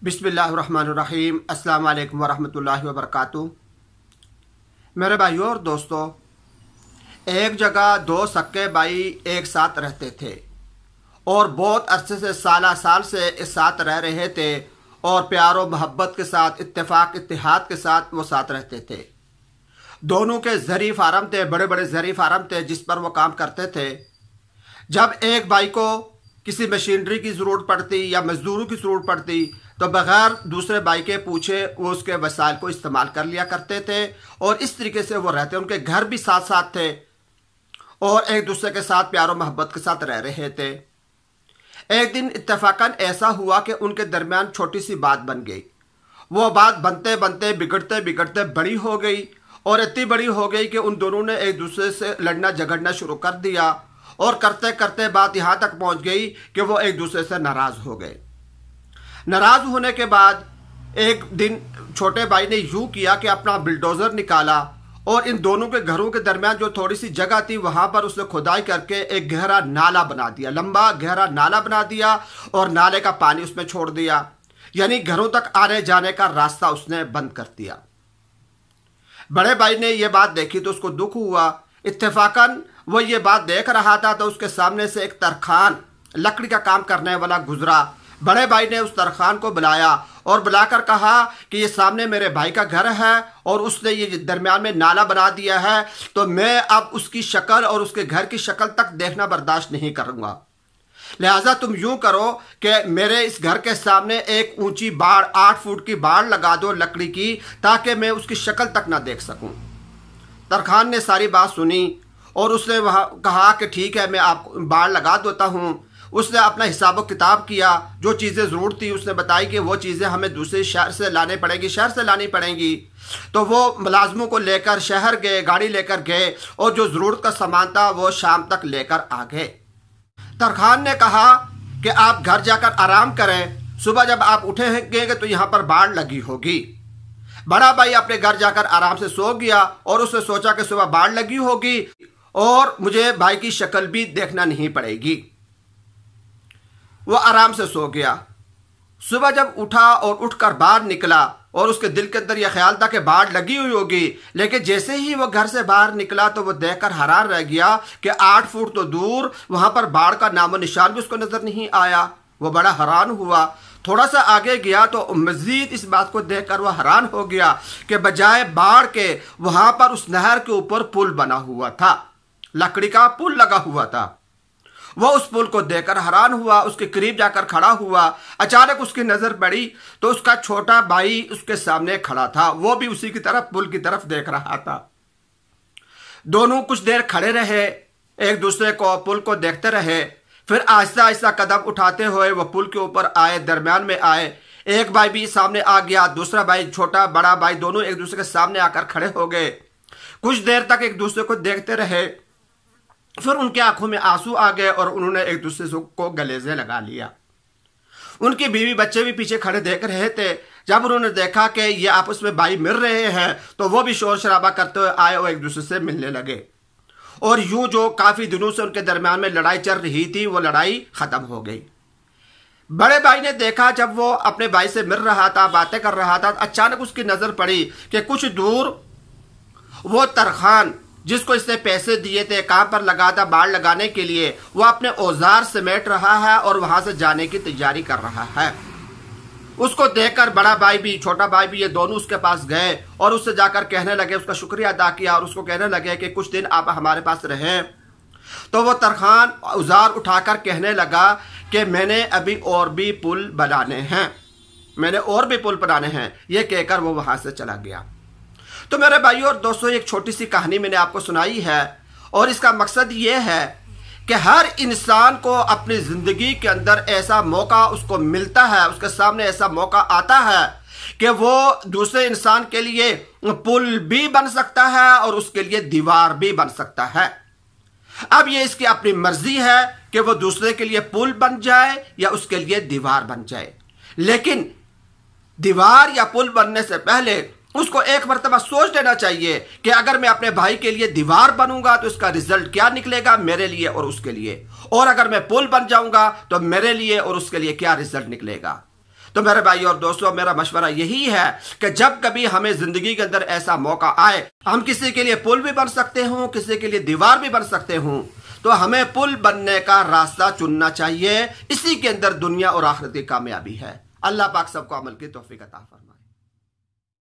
बिस्मिल्लाहिर्रहमानिर्रहीम। अस्सलाम वालेकुम वरहमतुल्लाहि वबरकातुहू। मेरे भाइयों और दोस्तों, एक जगह दो सक्के भाई एक साथ रहते थे और बहुत अरसे से साल से एक साथ रह रहे थे और प्यार और मोहब्बत के साथ इत्तेफाक इत्तेहाद के साथ वो साथ रहते थे। दोनों के ज़री फार्म थे, बड़े बड़े ज़री फार्म थे जिस पर वो काम करते थे। जब एक भाई को किसी मशीनरी की ज़रूरत पड़ती या मज़दूरों की ज़रूरत पड़ती तो बग़ैर दूसरे भाई के पूछे वो उसके वसाइल को इस्तेमाल कर लिया करते थे और इस तरीके से वो रहते। उनके घर भी साथ साथ थे और एक दूसरे के साथ प्यार और मोहब्बत के साथ रह रहे थे। एक दिन इत्तेफाकन ऐसा हुआ कि उनके दरमियान छोटी सी बात बन गई। वो बात बनते बनते बिगड़ते बिगड़ते बड़ी हो गई और इतनी बड़ी हो गई कि उन दोनों ने एक दूसरे से लड़ना झगड़ना शुरू कर दिया और करते करते बात यहाँ तक पहुँच गई कि वो एक दूसरे से नाराज़ हो गए। नाराज़ होने के बाद एक दिन छोटे भाई ने यूँ किया कि अपना बिल्डोज़र निकाला और इन दोनों के घरों के दरमियान जो थोड़ी सी जगह थी वहाँ पर उसने खुदाई करके एक गहरा नाला बना दिया, लंबा गहरा नाला बना दिया और नाले का पानी उसमें छोड़ दिया, यानी घरों तक आने जाने का रास्ता उसने बंद कर दिया। बड़े भाई ने यह बात देखी तो उसको दुख हुआ। इत्तेफाकन वो ये बात देख रहा था तो उसके सामने से एक तरखान लकड़ी का काम करने वाला गुजरा। बड़े भाई ने उस तरखान को बुलाया और बुलाकर कहा कि ये सामने मेरे भाई का घर है और उसने ये दरमियान में नाला बना दिया है, तो मैं अब उसकी शक्ल और उसके घर की शक्ल तक देखना बर्दाश्त नहीं करूँगा। लिहाजा तुम यूँ करो कि मेरे इस घर के सामने एक ऊंची बाड़ 8 फुट की बाड़ लगा दो लकड़ी की, ताकि मैं उसकी शक्ल तक ना देख सकूँ। तरखान ने सारी बात सुनी और उसने वहाँ कहा कि ठीक है, मैं आपको बाड़ लगा देता हूँ। उसने अपना हिसाब किताब किया, जो चीज़ें ज़रूरत थी उसने बताई कि वो चीज़ें हमें दूसरे शहर से लाने पड़ेंगी, शहर से लानी पड़ेंगी। तो वो मुलाजमों को लेकर शहर गए, गाड़ी लेकर गए और जो ज़रूरत का सामान था वो शाम तक लेकर आ गए। तरखान ने कहा कि आप घर जाकर आराम करें, सुबह जब आप उठेंगे तो यहाँ पर बाढ़ लगी होगी। बड़ा भाई अपने घर जाकर आराम से सो गया और उसने सोचा कि सुबह बाढ़ लगी होगी और मुझे भाई की शक्ल भी देखना नहीं पड़ेगी। वो आराम से सो गया। सुबह जब उठा और उठकर बाहर निकला और उसके दिल के अंदर यह ख्याल था कि बाढ़ लगी हुई होगी, लेकिन जैसे ही वो घर से बाहर निकला तो वो देखकर हैरान रह गया कि 8 फुट तो दूर वहां पर बाढ़ का नामो निशान भी उसको नजर नहीं आया। वो बड़ा हैरान हुआ। थोड़ा सा आगे गया तो मजीद इस बात को देखकर वह हैरान हो गया कि बजाय बाढ़ के वहां पर उस नहर के ऊपर पुल बना हुआ था, लकड़ी का पुल लगा हुआ था। वो उस पुल को देखकर हैरान हुआ, उसके करीब जाकर खड़ा हुआ। अचानक उसकी नजर पड़ी तो उसका छोटा भाई उसके सामने खड़ा था, वो भी उसी की तरफ पुल की तरफ देख रहा था। दोनों कुछ देर खड़े रहे, एक दूसरे को पुल को देखते रहे। फिर आहिस्ता आहिस्ता कदम उठाते हुए वो पुल के ऊपर आए, दरमियान में आए। एक भाई भी सामने आ गया, दूसरा भाई, छोटा बड़ा भाई, दोनों एक दूसरे के सामने आकर खड़े हो गए। कुछ देर तक एक दूसरे को देखते रहे। फिर उनके आंखों में आंसू आ गए और उन्होंने एक दूसरे को गले से लगा लिया। उनकी बीवी बच्चे भी पीछे खड़े देख रहे थे। जब उन्होंने देखा कि ये आपस में भाई मिल रहे हैं तो वो भी शोर शराबा करते हुए आए और एक दूसरे से मिलने लगे और यूं जो काफी दिनों से उनके दरमियान में लड़ाई चल रही थी वो लड़ाई खत्म हो गई। बड़े भाई ने देखा जब वो अपने भाई से मिल रहा था, बातें कर रहा था, अचानक उसकी नजर पड़ी कि कुछ दूर वो तरखान जिसको इसने पैसे दिए थे, काम पर लगा था बाढ़ लगाने के लिए, वो अपने औजार समेट रहा है और वहां से जाने की तैयारी कर रहा है। उसको देखकर बड़ा भाई भी छोटा भाई भी ये दोनों उसके पास गए और उससे जाकर कहने लगे, उसका शुक्रिया अदा किया और उसको कहने लगे कि कुछ दिन आप हमारे पास रहें। तो वो तरखान औजार उठाकर कहने लगा कि मैंने अभी और भी पुल बनाने हैं, मैंने और भी पुल बनाने हैं। ये कहकर वो वहां से चला गया। तो मेरे भाइयों और दोस्तों, एक छोटी सी कहानी मैंने आपको सुनाई है और इसका मकसद ये है कि हर इंसान को अपनी ज़िंदगी के अंदर ऐसा मौका उसको मिलता है, उसके सामने ऐसा मौका आता है कि वो दूसरे इंसान के लिए पुल भी बन सकता है और उसके लिए दीवार भी बन सकता है। अब ये इसकी अपनी मर्जी है कि वो दूसरे के लिए पुल बन जाए या उसके लिए दीवार बन जाए। लेकिन दीवार या पुल बनने से पहले उसको एक मरतबा सोच लेना चाहिए कि अगर मैं अपने भाई के लिए दीवार बनूंगा तो इसका रिजल्ट क्या निकलेगा मेरे लिए और उसके लिए, और अगर मैं पुल बन जाऊंगा तो मेरे लिए और उसके लिए क्या रिजल्ट निकलेगा। تو میرے بھائی اور دوستوں، میرا مشورہ یہی ہے کہ جب کبھی ہمیں زندگی کے اندر ایسا موقع آئے، ہم کسی کے لیے پل بھی بن سکتے ہوں، کسی کے لیے دیوار بھی بن سکتے ہوں، تو ہمیں پل بننے کا راستہ چننا چاہیے۔ اسی کے اندر دنیا اور آخرت کی کامیابی ہے۔ اللہ پاک سب کو عمل کی توفیق عطا فرمائے۔